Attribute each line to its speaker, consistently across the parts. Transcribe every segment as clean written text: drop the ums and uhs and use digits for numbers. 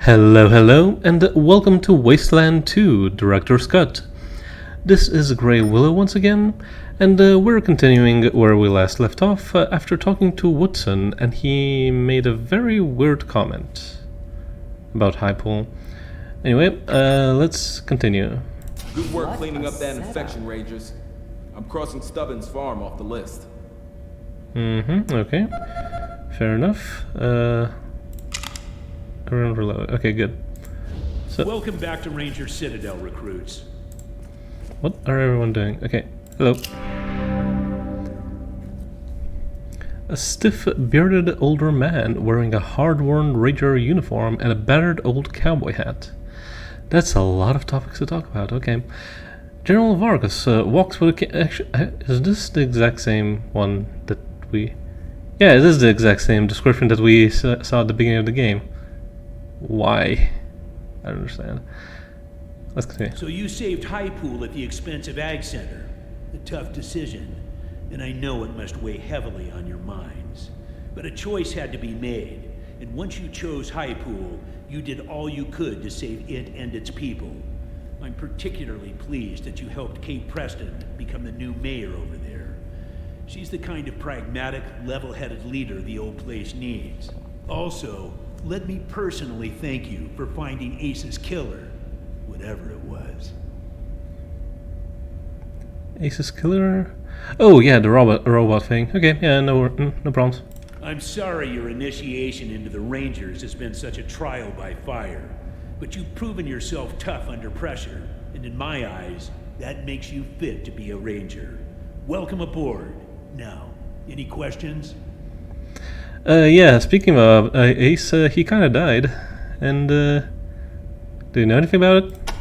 Speaker 1: Hello, hello, and welcome to Wasteland 2, Director's Cut. This is Grey Willow once again, and we're continuing where we last left off after talking to Woodson, and he made a very weird comment about Highpool. Anyway, let's continue.
Speaker 2: Good work cleaning up that infection, Rangers. I'm crossing Stubbins Farm off the list.
Speaker 1: Okay. Fair enough. Around reload. Okay, good. So,
Speaker 3: welcome back to Ranger Citadel, recruits.
Speaker 1: what are everyone doing? Okay, hello. A stiff, bearded older man wearing a hard-worn Ranger uniform and a battered old cowboy hat. That's a lot of topics to talk about, okay. General Vargas walks with a... is this the exact same one that we... Yeah, it is the exact same description that we saw at the beginning of the game. Why? I don't understand. Let's continue.
Speaker 3: So you saved Highpool at the expense of Ag Center. A tough decision, and I know it must weigh heavily on your minds. But a choice had to be made, and once you chose Highpool, you did all you could to save it and its people. I'm particularly pleased that you helped Kate Preston become the new mayor over there. She's the kind of pragmatic, level-headed leader the old place needs. Also, let me personally thank you for finding Ace's killer, whatever it was.
Speaker 1: Ace's killer? Oh yeah, the robot thing. Okay, yeah, no problems.
Speaker 3: I'm sorry your initiation into the Rangers has been such a trial by fire, but you've proven yourself tough under pressure, and in my eyes, that makes you fit to be a Ranger. Welcome aboard. Now, any questions?
Speaker 1: Yeah, speaking of Ace, he kinda died. And, do you know anything about it?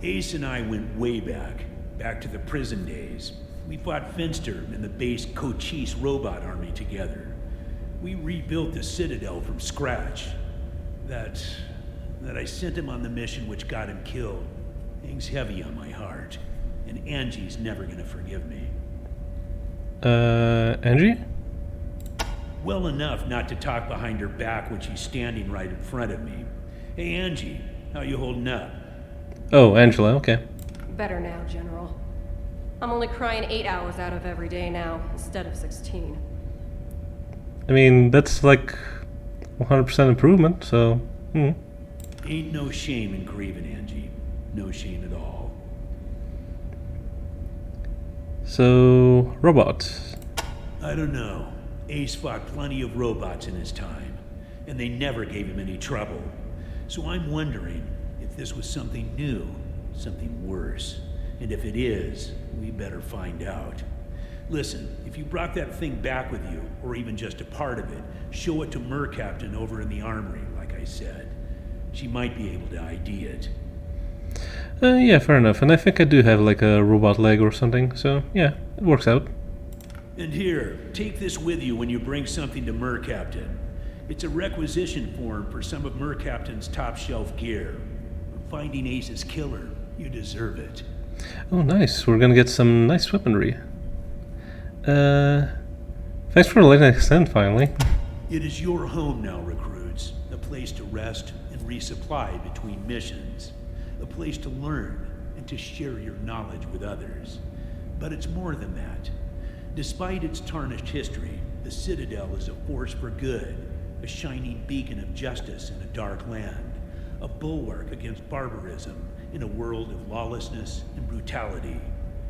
Speaker 3: Ace and I went way back to the prison days. We fought Finster and the base Cochise robot army together. We rebuilt the Citadel from scratch. That I sent him on the mission which got him killed hangs heavy on my heart. And Angie's never gonna forgive me.
Speaker 1: Angie?
Speaker 3: Well enough not to talk behind her back when she's standing right in front of me. Hey Angie, how you holding up?
Speaker 1: Oh, Angela, okay.
Speaker 4: Better now, General. I'm only crying 8 hours out of every day now, instead of 16.
Speaker 1: I mean, that's like 100% improvement, so...
Speaker 3: Ain't no shame in grieving, Angie. No shame at all.
Speaker 1: So, robots.
Speaker 3: I don't know. Ace fought plenty of robots in his time, and they never gave him any trouble. So I'm wondering if this was something new, something worse. And if it is, we better find out. Listen, if you brought that thing back with you, or even just a part of it, show it to Mercaptain over in the Armoury, like I said. She might be able to ID it.
Speaker 1: Yeah, fair enough. And I think I do have like a robot leg or something, so yeah, it works out.
Speaker 3: And here, take this with you when you bring something to Mercaptain. It's a requisition form for some of Mercaptain's top-shelf gear. Finding Ace's killer, you deserve it.
Speaker 1: Oh, nice. We're gonna get some nice weaponry. Thanks for letting us in, finally.
Speaker 3: It is your home now, recruits. A place to rest and resupply between missions. A place to learn and to share your knowledge with others. But it's more than that. Despite its tarnished history, the Citadel is a force for good, a shining beacon of justice in a dark land, a bulwark against barbarism in a world of lawlessness and brutality.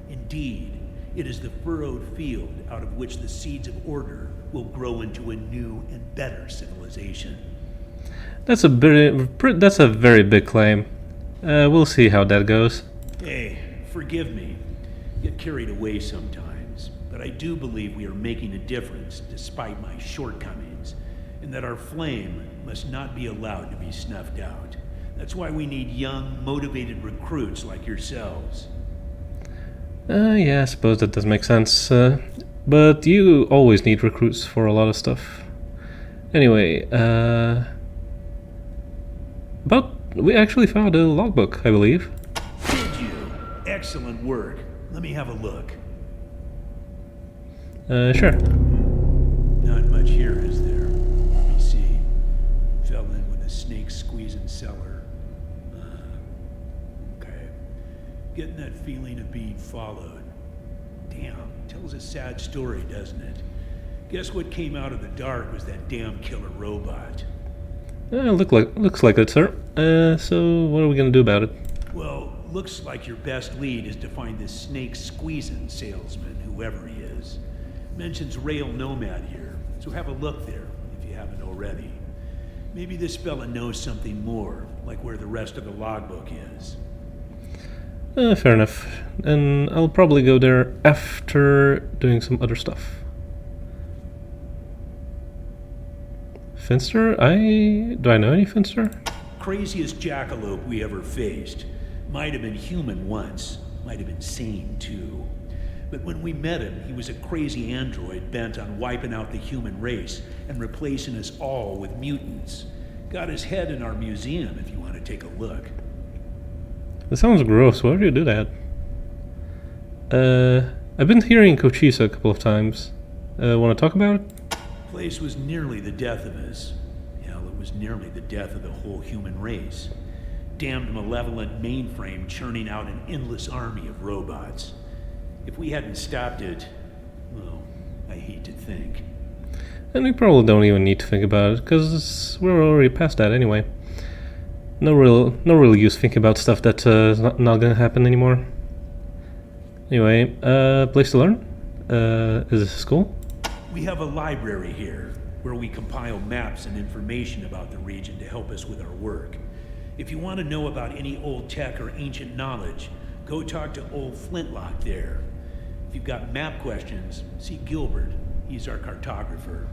Speaker 3: Indeed, it is the furrowed field out of which the seeds of order will grow into a new and better civilization.
Speaker 1: That's a very big claim. We'll see how that goes.
Speaker 3: Hey, forgive me. Get carried away sometimes, but I do believe we are making a difference despite my shortcomings, and that our flame must not be allowed to be snuffed out. That's why we need young, motivated recruits like yourselves.
Speaker 1: Yeah, I suppose that does make sense. But you always need recruits for a lot of stuff. Anyway, we actually found a logbook, I believe.
Speaker 3: Did you? Excellent work. Let me have a look.
Speaker 1: Sure.
Speaker 3: Not much here, is there? Let me see. Fell in with a snake squeezing cellar. Okay. Getting that feeling of being followed. Damn, tells a sad story, doesn't it? Guess what came out of the dark was that damn killer robot.
Speaker 1: Looks like it, sir. So what are we gonna do about it?
Speaker 3: Well, looks like your best lead is to find this snake squeezing salesman, whoever he is. Mentions Rail Nomad here, so have a look there, if you haven't already. Maybe this fella knows something more, like where the rest of the logbook is.
Speaker 1: Fair enough. And I'll probably go there after doing some other stuff. Finster? Do I know any Finster?
Speaker 3: Craziest jackalope we ever faced. Might have been human once, might have been sane too. But when we met him, he was a crazy android bent on wiping out the human race and replacing us all with mutants. Got his head in our museum if you want to take a look.
Speaker 1: That sounds gross. Why do you do that? I've been hearing Cochise a couple of times. Want to talk about it?
Speaker 3: Place was nearly the death of us. Hell, it was nearly the death of the whole human race. Damned malevolent mainframe churning out an endless army of robots. If we hadn't stopped it, well, I hate to think.
Speaker 1: And we probably don't even need to think about it, because we're already past that anyway. No real use thinking about stuff that's not gonna happen anymore. Anyway, place to learn? Is this a school?
Speaker 3: We have a library here, where we compile maps and information about the region to help us with our work. If you want to know about any old tech or ancient knowledge, go talk to old Flintlock there. If you've got map questions, see Gilbert. He's our cartographer.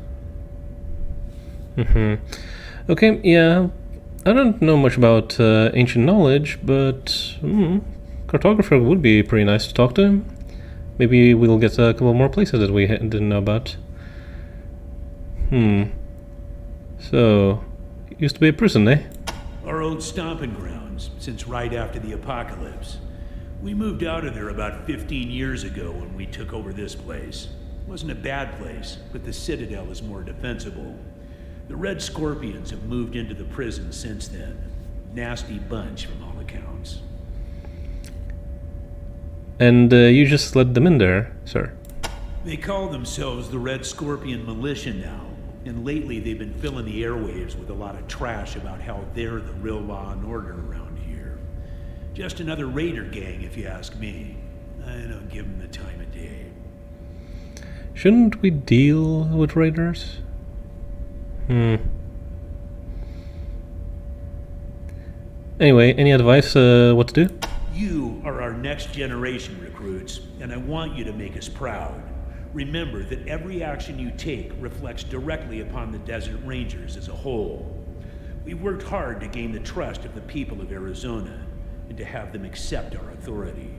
Speaker 1: Okay, yeah. I don't know much about ancient knowledge, but cartographer would be pretty nice to talk to him. Maybe we'll get a couple more places that we didn't know about. So, it used to be a prison, eh?
Speaker 3: Our old stomping grounds, since right after the apocalypse. We moved out of there about 15 years ago when we took over this place. It wasn't a bad place, but the Citadel is more defensible. The Red Scorpions have moved into the prison since then. Nasty bunch from all accounts.
Speaker 1: And you just let them in there, sir?
Speaker 3: They call themselves the Red Scorpion Militia now, and lately they've been filling the airwaves with a lot of trash about how they're the real law and order around here. Just another raider gang, if you ask me. I don't give them the time of day.
Speaker 1: Shouldn't we deal with raiders? Anyway, any advice what to do?
Speaker 3: You are our next generation recruits, and I want you to make us proud. Remember that every action you take reflects directly upon the Desert Rangers as a whole. We've worked hard to gain the trust of the people of Arizona, and to have them accept our authority.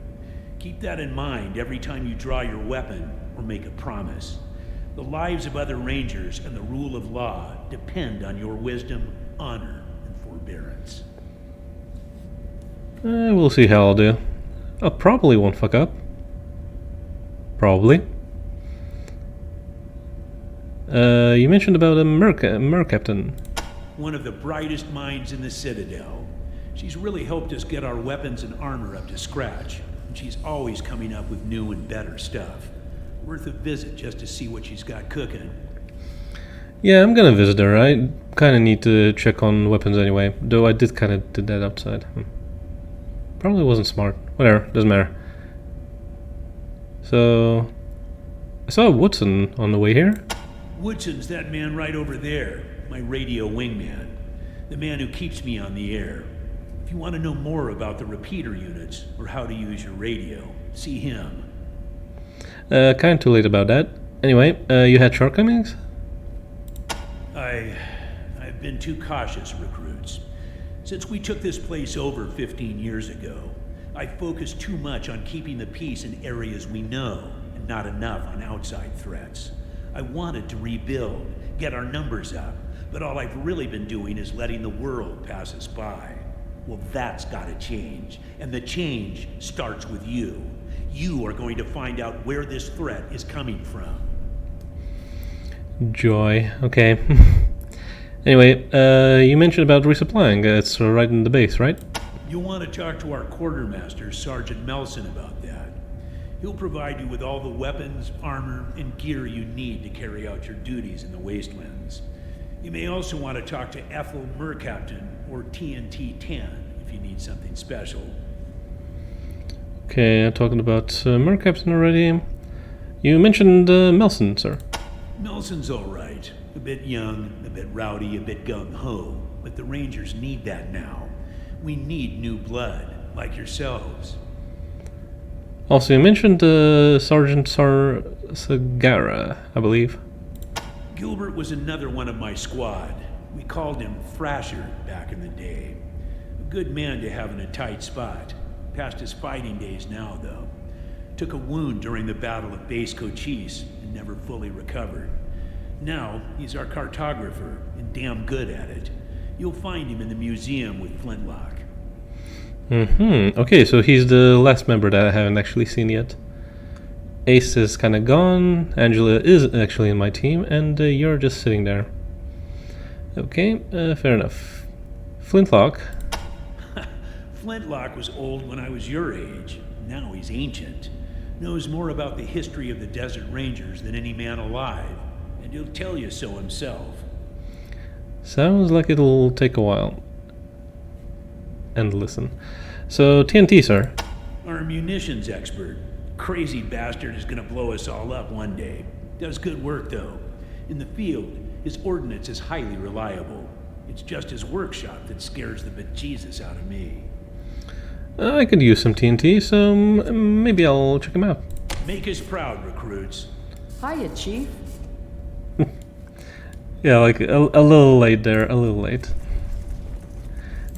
Speaker 3: Keep that in mind every time you draw your weapon or make a promise. The lives of other Rangers and the rule of law depend on your wisdom, honor, and forbearance.
Speaker 1: We'll see how I'll do. I probably won't fuck up. Probably. You mentioned about a mer captain.
Speaker 3: One of the brightest minds in the Citadel. She's really helped us get our weapons and armor up to scratch, and she's always coming up with new and better stuff. Worth a visit just to see what she's got cooking.
Speaker 1: Yeah, I'm gonna visit her. I kinda need to check on weapons anyway, though I did kinda did that outside. Probably wasn't smart. Whatever, doesn't matter. So, I saw Woodson on the way here.
Speaker 3: Woodson's that man right over there, my radio wingman. The man who keeps me on the air. If you want to know more about the repeater units, or how to use your radio, see him.
Speaker 1: Kinda too late about that. Anyway, you had shortcomings?
Speaker 3: I've been too cautious, recruits. Since we took this place over 15 years ago, I focused too much on keeping the peace in areas we know, and not enough on outside threats. I wanted to rebuild, get our numbers up, but all I've really been doing is letting the world pass us by. Well, that's gotta change, and the change starts with you. You are going to find out where this threat is coming from.
Speaker 1: Joy, okay. Anyway, you mentioned about resupplying. It's right in the base, right?
Speaker 3: You'll want to talk to our quartermaster, Sergeant Melson, about that. He'll provide you with all the weapons, armor, and gear you need to carry out your duties in the Wastelands. You may also want to talk to Ethel Mercaptain or TNT-10 if you need something special.
Speaker 1: Okay, I'm talking about Mercaptain already. You mentioned Melson, sir.
Speaker 3: Melson's all right. A bit young, a bit rowdy, a bit gung-ho, but the Rangers need that now. We need new blood, like yourselves.
Speaker 1: Also, you mentioned Sergeant Sagara, I believe.
Speaker 3: Gilbert was another one of my squad. We called him Thrasher back in the day. A good man to have in a tight spot. Past his fighting days now, though. Took a wound during the Battle of Base Cochise and never fully recovered. Now, he's our cartographer, and damn good at it. You'll find him in the museum with Flintlock.
Speaker 1: Okay, so he's the last member that I haven't actually seen yet. Ace is kind of gone, Angela is actually in my team, and you're just sitting there. Okay, fair enough. Flintlock.
Speaker 3: Flintlock was old when I was your age. Now he's ancient. Knows more about the history of the Desert Rangers than any man alive. And he'll tell you so himself.
Speaker 1: Sounds like it'll take a while. And listen. So, TNT, sir.
Speaker 3: Our munitions expert. Crazy bastard is gonna blow us all up one day. Does good work, though. In the field, his ordnance is highly reliable. It's just his workshop that scares the bejesus out of me.
Speaker 1: I could use some TNT, so maybe I'll check him out.
Speaker 3: Make us proud, recruits.
Speaker 5: Hiya, Chief.
Speaker 1: Yeah, like a little late there, a little late.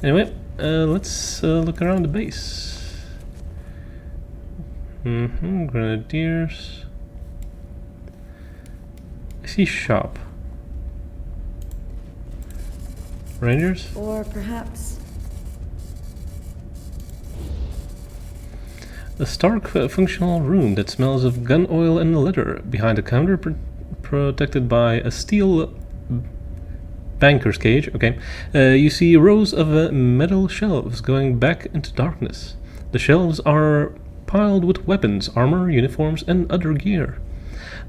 Speaker 1: Anyway, let's look around the base. Grenadiers. I see shop. Rangers?
Speaker 5: Or perhaps...
Speaker 1: A stark functional room that smells of gun oil and leather. Behind a counter protected by a steel banker's cage. Okay, you see rows of metal shelves going back into darkness. The shelves are piled with weapons, armor, uniforms, and other gear.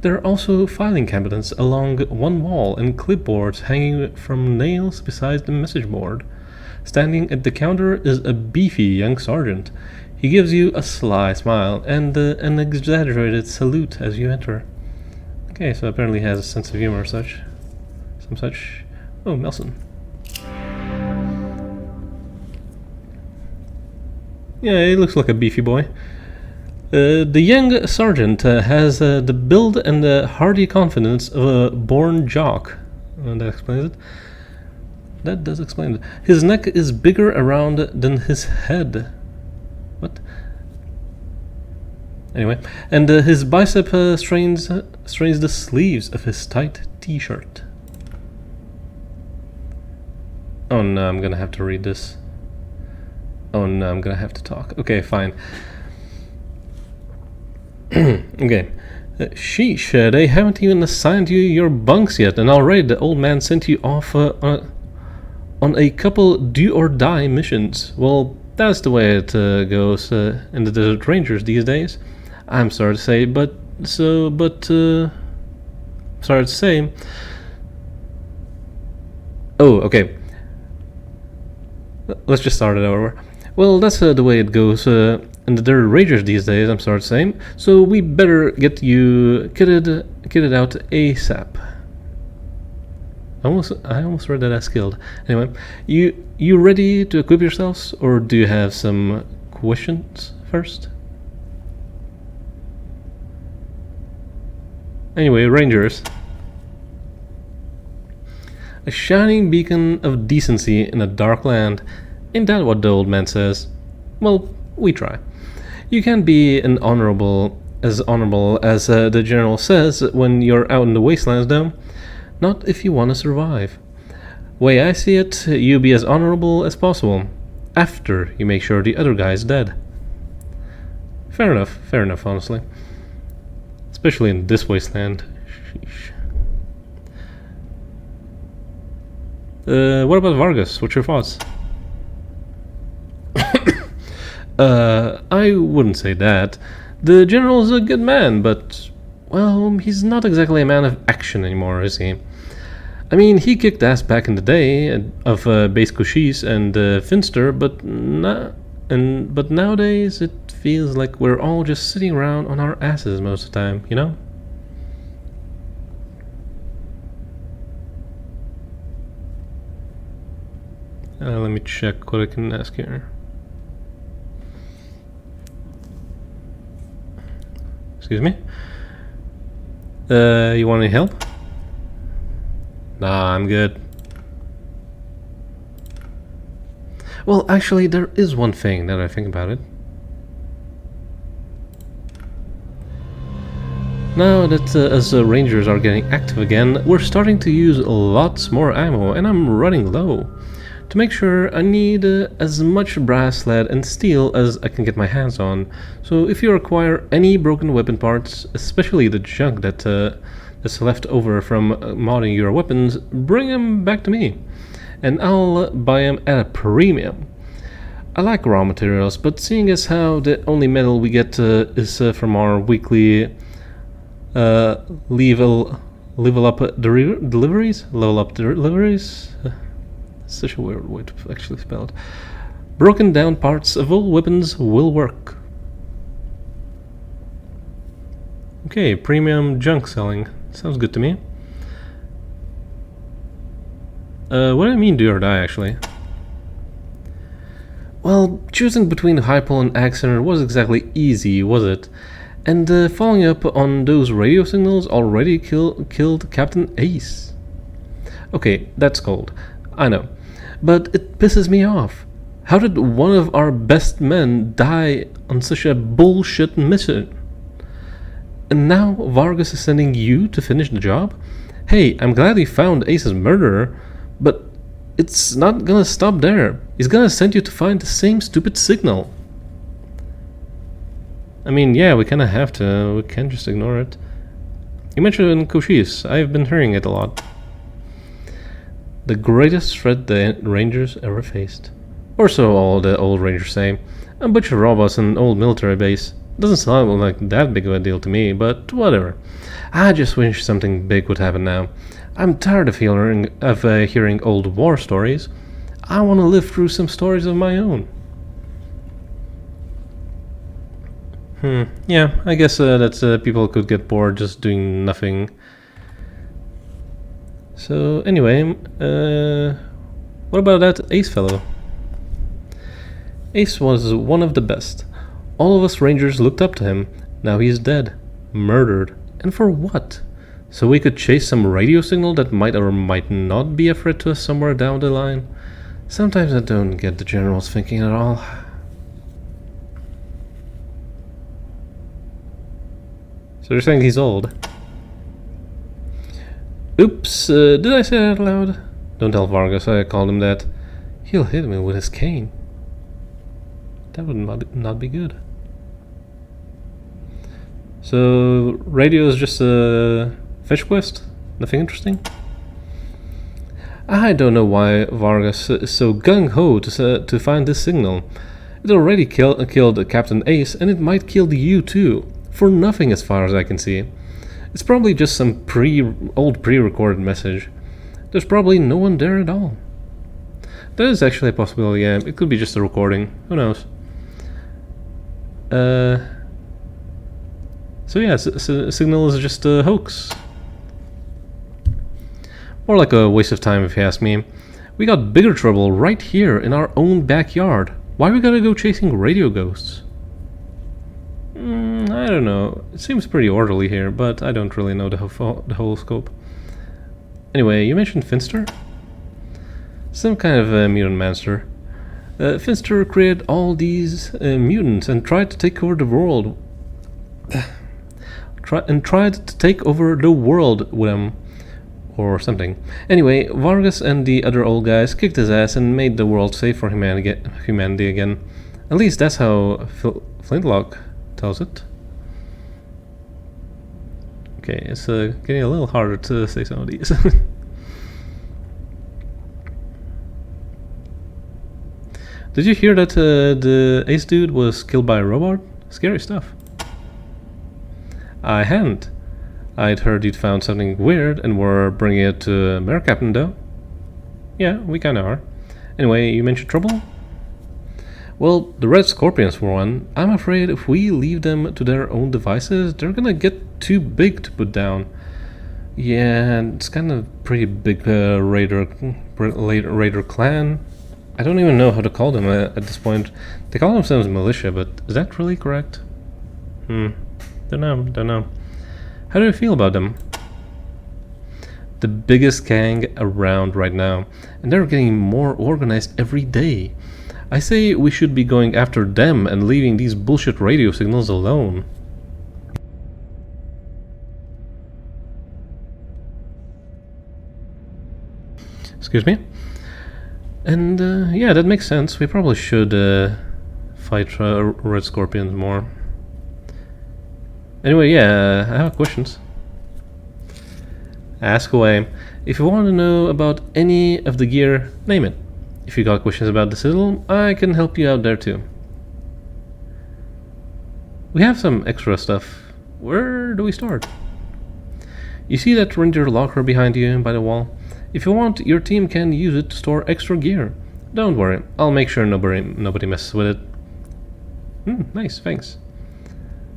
Speaker 1: There are also filing cabinets along one wall and clipboards hanging from nails beside the message board. Standing at the counter is a beefy young sergeant. He gives you a sly smile and an exaggerated salute as you enter. Okay, so apparently he has a sense of humor or such. Some such. Oh, Melson. Yeah, he looks like a beefy boy. The young sergeant has the build and the hardy confidence of a born jock. That explains it. That does explain it. His neck is bigger around than his head. What? Anyway, and his bicep strains the sleeves of his tight t-shirt. Oh no, I'm gonna have to read this. Oh no, I'm gonna have to talk. Okay, fine. Okay. Sheesh, they haven't even assigned you your bunks yet, and already the old man sent you off on a couple do-or-die missions. Well, that's the way it goes in the Desert Rangers these days. I'm sorry to say, sorry to say. Oh, okay. Let's just start it over. Well, that's the way it goes in the Desert Rangers these days, I'm sorry to say. So we better get you kitted out ASAP. I almost read that as skilled. Anyway, you ready to equip yourselves, or do you have some questions first? Anyway, Rangers. A shining beacon of decency in a dark land. Ain't that what the old man says? Well, we try. You can't be as honorable as the general says when you're out in the wastelands, though. Not if you want to survive. Way I see it, you be as honorable as possible. After you make sure the other guy's dead. Fair enough, honestly. Especially in this wasteland. Sheesh. What about Vargas? What's your thoughts? I wouldn't say that. The general's a good man, but, well, he's not exactly a man of action anymore, is he? I mean, he kicked ass back in the day of Base Cochise and Finster, but nowadays it feels like we're all just sitting around on our asses most of the time, you know? Let me check what I can ask here. Excuse me? You want any help? Nah, I'm good. Well, actually, there is one thing now that I think about it. Now that us Rangers are getting active again, we're starting to use lots more ammo, and I'm running low. To make sure, I need as much brass, lead and steel as I can get my hands on. So if you acquire any broken weapon parts, especially the junk that's left over from modding your weapons, bring them back to me, and I'll buy them at a premium. I like raw materials, but seeing as how the only metal we get is from our weekly level up deliveries. Such a weird way to actually spell it. Broken down parts of all weapons will work. Okay, premium junk selling. Sounds good to me. What do I mean do or die, actually? Well, choosing between Hypel and Axener was exactly easy, was it? And following up on those radio signals already killed Captain Ace. Okay, that's cold. I know. But it pisses me off. How did one of our best men die on such a bullshit mission? And now Vargas is sending you to finish the job? Hey, I'm glad he found Ace's murderer, but it's not gonna stop there. He's gonna send you to find the same stupid signal. I mean, yeah, we kinda have to. We can't just ignore it. You mentioned Cochise. I've been hearing it a lot. The greatest threat the Rangers ever faced. Or so all the old Rangers say. A bunch of robots in an old military base. Doesn't sound like that big of a deal to me, but whatever. I just wish something big would happen now. I'm tired of hearing old war stories. I want to live through some stories of my own. Yeah, I guess that people could get bored just doing nothing. So anyway, what about that Ace fellow? Ace was one of the best. All of us Rangers looked up to him. Now he's dead. Murdered. And for what? So we could chase some radio signal that might or might not be a threat to us somewhere down the line? Sometimes I don't get the general's thinking at all. So you're saying he's old? Oops, did I say that out loud? Don't tell Vargas I called him that. He'll hit me with his cane. That would not be good. So, radio is just a fetch quest? Nothing interesting? I don't know why Vargas is so gung-ho to find this signal. It already killed Captain Ace, and it might kill you too. For nothing as far as I can see. It's probably just some old pre-recorded message. There's probably no one there at all. That is actually a possibility, yeah. It could be just a recording. Who knows? So yeah, Signal is just a hoax. More like a waste of time if you ask me. We got bigger trouble right here in our own backyard. Why we gotta go chasing radio ghosts? I don't know. It seems pretty orderly here, but I don't really know the whole scope. Anyway, you mentioned Finster? Some kind of mutant monster. Finster created all these mutants and tried to take over the world. Tried to take over the world with them. Or something. Anyway, Vargas and the other old guys kicked his ass and made the world safe for humanity again. At least that's how Flintlock tells it. Okay, it's getting a little harder to say some of these. Did you hear that the ace dude was killed by a robot? Scary stuff. I hadn't. I'd heard you'd found something weird and were bringing it to Mayor Captain, though. Yeah, we kinda are. Anyway, you mentioned trouble? Well, the Red Scorpions for one. I'm afraid if we leave them to their own devices, they're gonna get too big to put down. Yeah, it's kind of pretty big raider clan. I don't even know how to call them at this point. They call themselves militia, but is that really correct? Don't know. How do you feel about them? The biggest gang around right now, and they're getting more organized every day. I say we should be going after them and leaving these bullshit radio signals alone. Excuse me? And yeah, that makes sense. We probably should fight Red Scorpions more. Anyway, yeah, I have questions. Ask away. If you want to know about any of the gear, name it. If you got questions about the Citadel, I can help you out there too. We have some extra stuff. Where do we start? You see that ranger locker behind you by the wall? If you want, your team can use it to store extra gear. Don't worry, I'll make sure nobody messes with it. Nice, thanks.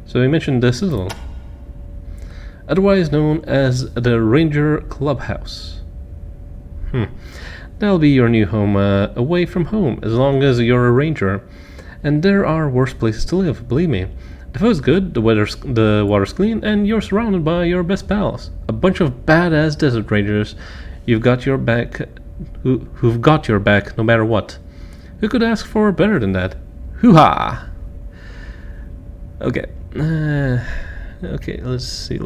Speaker 1: So you mentioned the Citadel, otherwise known as the Ranger Clubhouse. That'll be your new home away from home, as long as you're a ranger. And there are worse places to live, believe me. The food's good, the water's clean, and you're surrounded by your best pals. A bunch of badass desert rangers. You've got your back, who've got your back no matter what. Who could ask for better than that? Hoo-ha! Okay. Okay, let's see.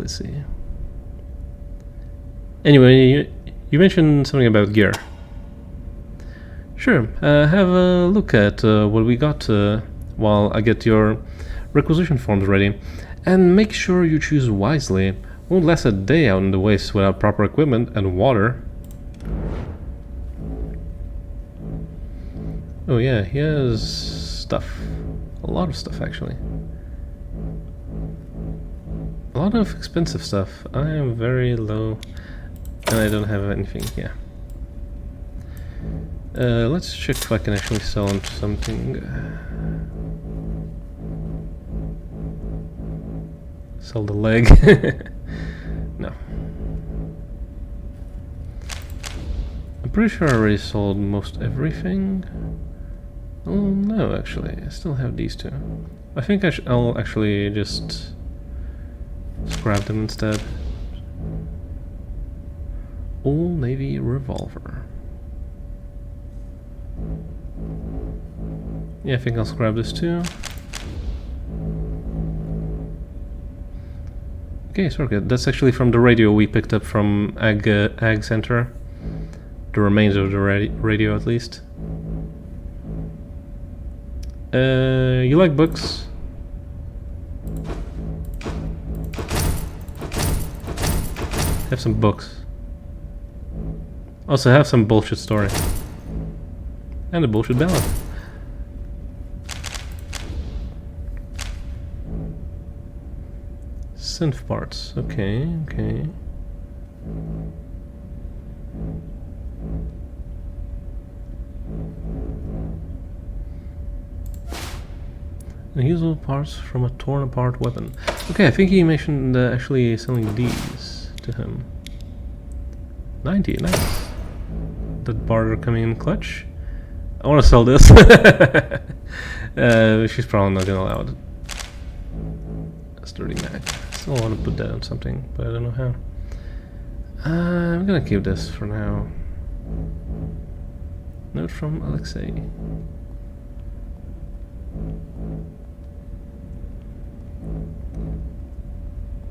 Speaker 1: Anyway, you mentioned something about gear. Sure, have a look at what we got while I get your requisition forms ready. And make sure you choose wisely. Won't last a day out in the waste without proper equipment and water. Oh yeah, he has stuff. A lot of stuff, actually. A lot of expensive stuff. I am very low and I don't have anything. Yeah. Let's check if I can actually sell him something. Sell the leg. No. I'm pretty sure I already sold most everything. Oh no, actually, I still have these two. I think I'll actually just scrap them instead. Old Navy revolver. Yeah, I think I'll scrap this too. Okay, so good. That's actually from the radio we picked up from Ag Center. The remains of the radio, at least. You like books? Have some books. Also have some bullshit story. And a bullshit ballad. Synth parts. Okay. Unusable parts from a torn apart weapon. Okay, I think he mentioned actually selling these to him. 90, nice. That barter coming in clutch. I want to sell this. She's probably not gonna allow it. Sturdy Mac. Still want to put that on something, but I don't know how. I'm gonna keep this for now. Note from Alexei.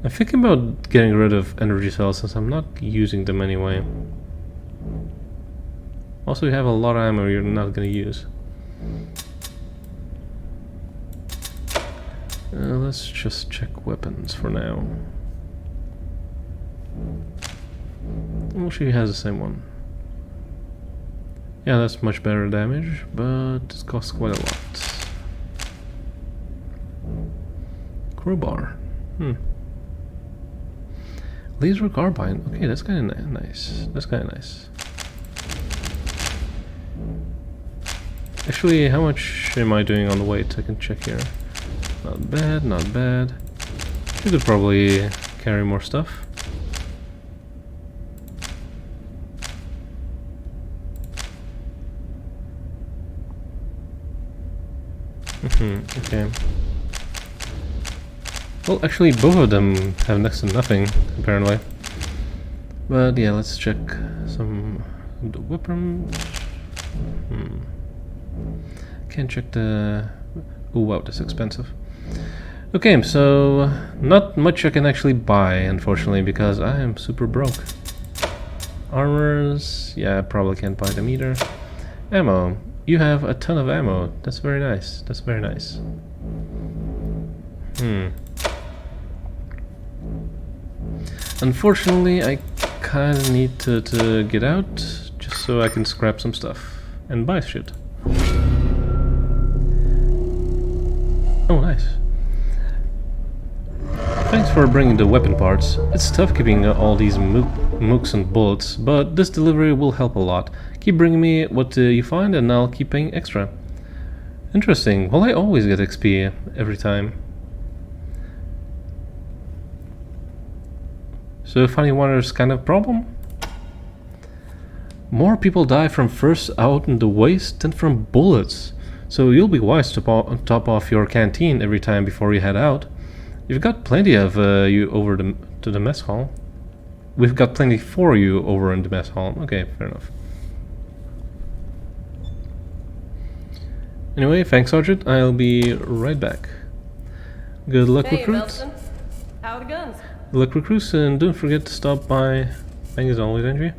Speaker 1: I'm thinking about getting rid of energy cells since I'm not using them anyway. Also, you have a lot of ammo you're not gonna use. Let's just check weapons for now. Oh, she has the same one. Yeah, that's much better damage, but it costs quite a lot. Crowbar. Laser carbine. Okay, that's kind of nice. That's kind of nice. Actually, how much am I doing on the weight? I can check here. Not bad, not bad. You could probably carry more stuff. Okay. Well, actually, both of them have next to nothing, apparently. But yeah, let's check some of the weapons. Can't check the... Oh wow, that's expensive. Okay, so not much I can actually buy, unfortunately, because I am super broke. Armors, yeah, I probably can't buy them either. Ammo. You have a ton of ammo. That's very nice. That's very nice. Unfortunately, I kind of need to get out just so I can scrap some stuff and buy shit. Oh, nice. Thanks for bringing the weapon parts. It's tough keeping all these mooks and bullets, but this delivery will help a lot. Keep bringing me what you find and I'll keep paying extra. Interesting. Well, I always get XP every time. So finding water is kind of a problem? More people die from first out in the waste than from bullets. So you'll be wise to top off your canteen every time before you head out. You've got plenty of you over to the mess hall. We've got plenty for you over in the mess hall. Okay, fair enough. Anyway, thanks, Sergeant. I'll be right back. Good luck,
Speaker 4: Hey,
Speaker 1: recruits.
Speaker 4: Melson. How are the guns?
Speaker 1: Good luck, recruits, and don't forget to stop by. Thank you, always, Andrew.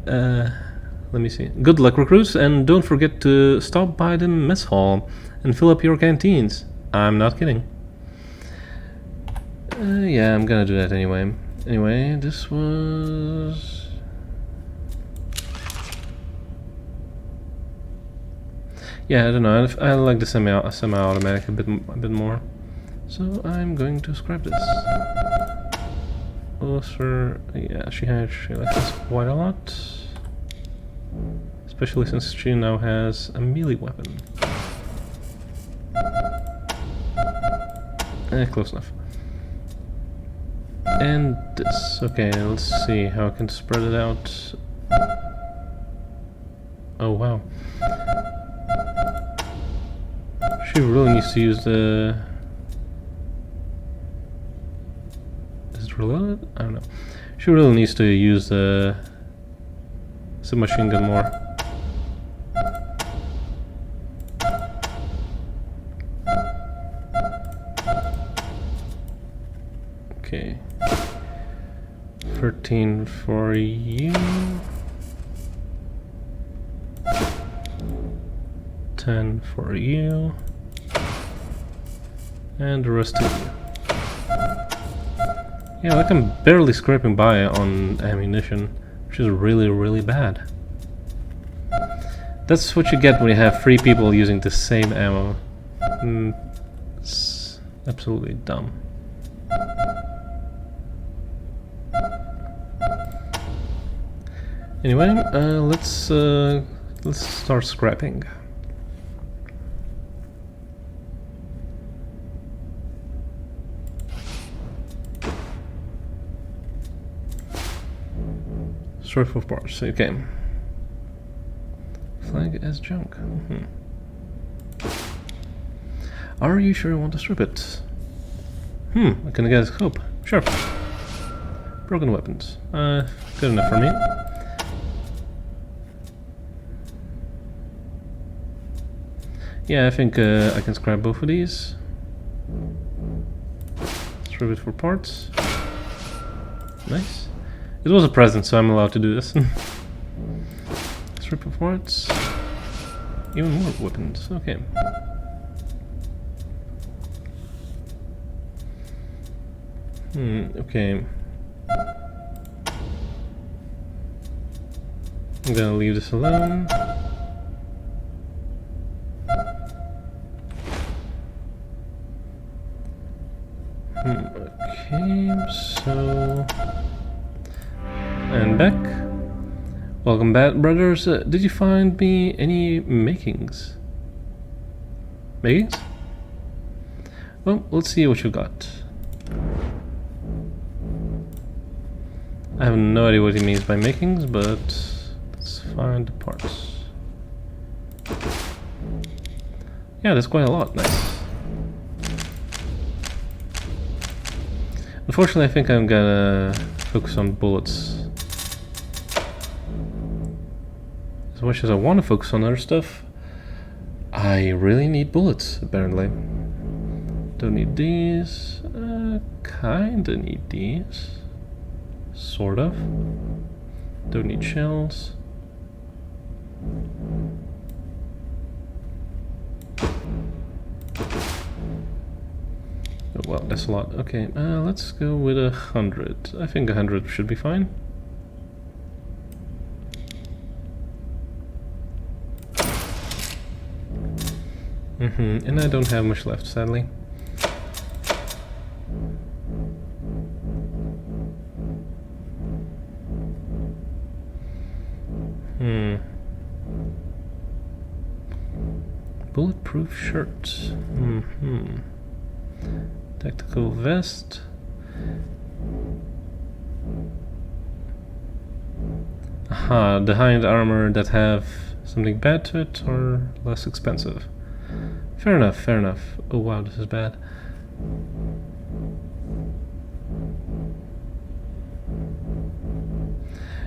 Speaker 1: Let me see. Good luck, recruits, and don't forget to stop by the mess hall and fill up your canteens. I'm not kidding. Yeah, I'm gonna do that anyway. Anyway, this was... Yeah, I don't know. I like the semi-automatic a bit more. So I'm going to scrap this. Oh, sir. Yeah, she likes this quite a lot. Especially since she now has a melee weapon. Close enough. And this. Okay, let's see how I can spread it out. Oh, wow. She really needs to use the... Is it reloaded? I don't know. She really needs to use the submachine gun more. Okay. 13 for you. 10 for you. And the rest of you. Yeah, like I'm barely scraping by on ammunition, which is really, really bad. That's what you get when you have 3 people using the same ammo. It's absolutely dumb. Anyway, let's start scrapping. Strip of parts, okay. Flag as junk. Are you sure you want to strip it? I can get a scope. Sure. Broken weapons. Good enough for me. Yeah, I think I can scrap both of these. Strip it for parts. Nice. It was a present, so I'm allowed to do this. Strip of parts. Even more weapons. Okay. Okay. I'm gonna leave this alone. Okay, so... And back. Welcome back, brothers. Did you find me any makings? Makings? Well, let's see what you got. I have no idea what he means by makings, but let's find the parts. Yeah, that's quite a lot. Nice. Unfortunately, I think I'm gonna focus on bullets. As much as I want to focus on other stuff, I really need bullets, apparently. Don't need these. Kinda need these. Sort of. Don't need shells. Oh, well, that's a lot. Okay, let's go with 100. I think 100 should be fine. And I don't have much left, sadly. Bulletproof shirt. Tactical vest. Aha, the high-end armor that have something bad to it or less expensive. Fair enough, fair enough. Oh wow, this is bad.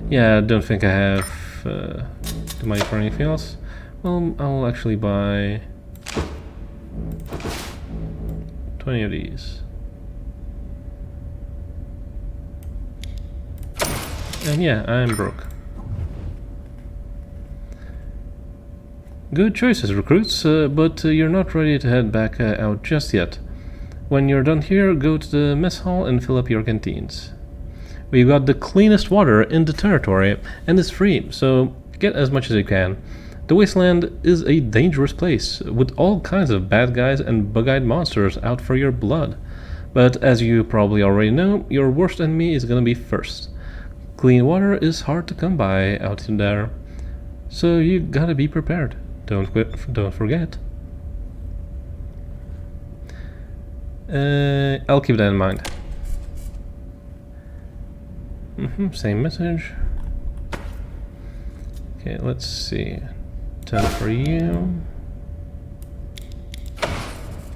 Speaker 1: Yeah, I don't think I have the money for anything else. Well, I'll actually buy 20 of these. And yeah, I'm broke. Good choices, recruits, but you're not ready to head back out just yet. When you're done here, go to the mess hall and fill up your canteens. We've got the cleanest water in the territory, and it's free, so get as much as you can. The Wasteland is a dangerous place, with all kinds of bad guys and bug-eyed monsters out for your blood. But as you probably already know, your worst enemy is gonna be first. Clean water is hard to come by out in there, so you gotta be prepared. Don't forget. I'll keep that in mind. Same message. Okay, let's see. 10 for you.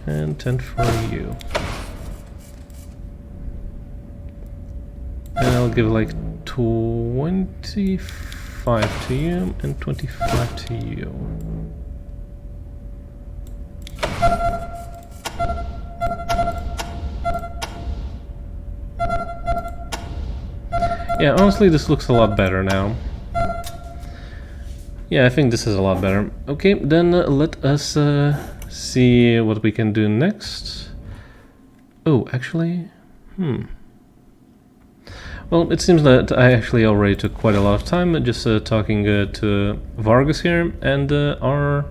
Speaker 1: And 10 for you. And I'll give like 25 to you and 25 to you. Yeah, honestly, this looks a lot better now. Yeah, I think this is a lot better. Okay, then let us see what we can do next. Oh, actually, Well, it seems that I actually already took quite a lot of time just talking to Vargas here and our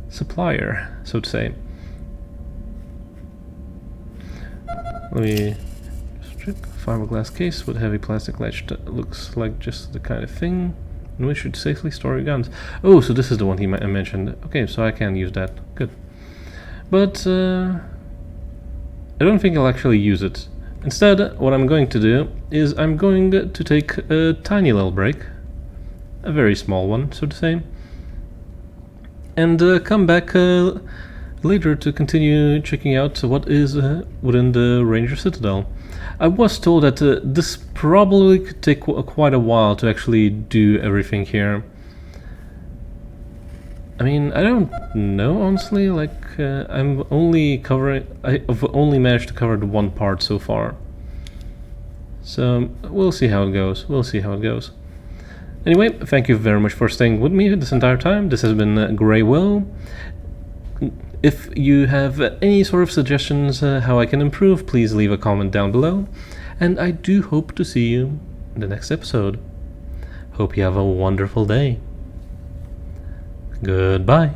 Speaker 1: supplier, so to say. Let me just check. Fiberglass case with heavy plastic latch. That looks like just the kind of thing in which should safely store your guns. Oh, so this is the one he mentioned. Okay, so I can use that. Good. But I don't think I'll actually use it. Instead, what I'm going to do is I'm going to take a tiny little break. A very small one, so to say. And come back later to continue checking out what is within the Ranger Citadel. I was told that this probably could take quite a while to actually do everything here. I mean, I don't know, honestly, like, I've only managed to cover the one part so far. So, we'll see how it goes, Anyway, thank you very much for staying with me this entire time. This has been Grey Will. If you have any sort of suggestions how I can improve, please leave a comment down below. And I do hope to see you in the next episode. Hope you have a wonderful day. Goodbye.